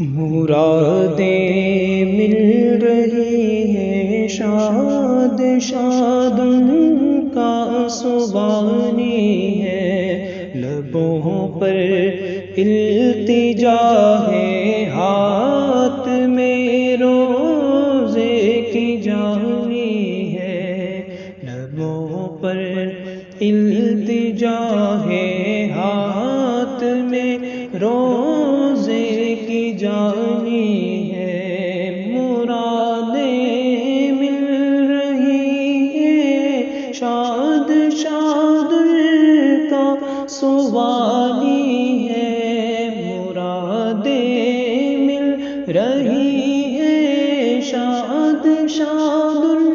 مرادیں مل رہی ہیں شاد شاد ان کا سبانی ہے، لبوں پر التجا ہے، ہاتھ میں روزے کی جانی ہے، لبوں پر التجا ہے، ہاتھ میں روزے کی جانی ہے، مرادیں مل رہی ہیں شاد شاد ان کا سبانی ہے، مرادیں مل رہی ہیں شاد شاد ان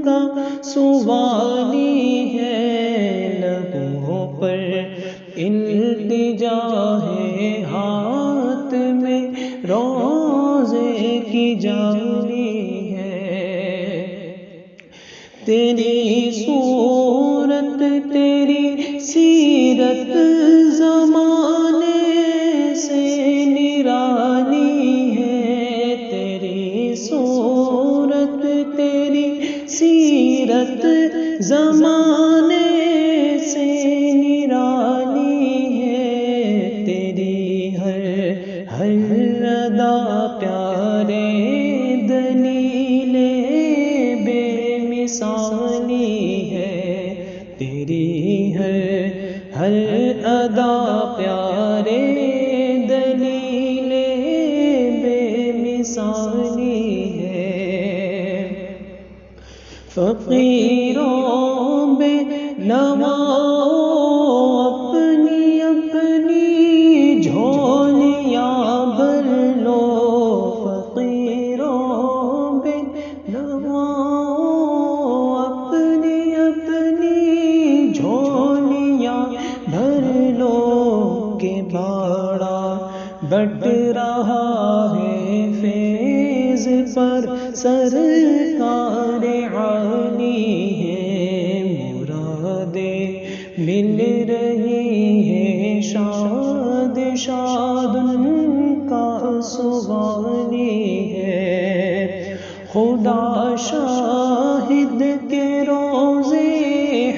کا سبانی ہے، لبوں پر التجا ہے، ہاتھ میں روزے کی جانی ہے، تیری صورت تیری سیرت زمانے سے نرالی ہے، تیری صورت تیری سیرت زمانے سے نرالی ہے، تیری ہر ادا پیارے دلیل بے مثالی ہے، تیری ہر ادا پیارے دلیل بے مثالی ہے، فقیروں بے نواؤ اپنی اپنی جھولیاں بھر لو، فقیروں بے نواؤ اپنی اپنی جھولیاں بھر لو، کہ باڑا بٹ رہا ہے فیض پر سرکار عالی ہے، مرادیں مل رہی ہیں شاد شاد ان کا سبانی ہے، خدا شاہد کے روزے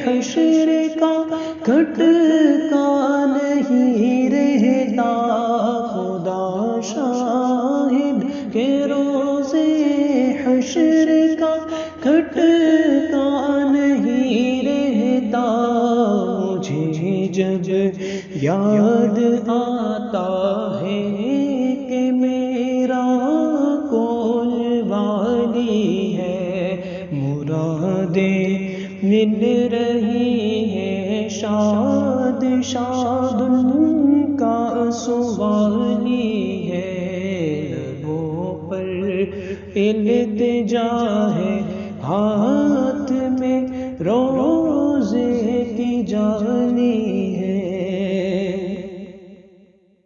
حشر کا کھٹکا نہیں رہتا، خدا شاہد کے روزے حشر کا کھٹکا نہیں رہتا، مجھے جب یاد آتا ہے کہ میرا کول والی ہے، مرادیں مل رہی ہیں شاد شاد ان کا سبانی ہے، لبوں پر التجا ہے، ہاتھ میں رو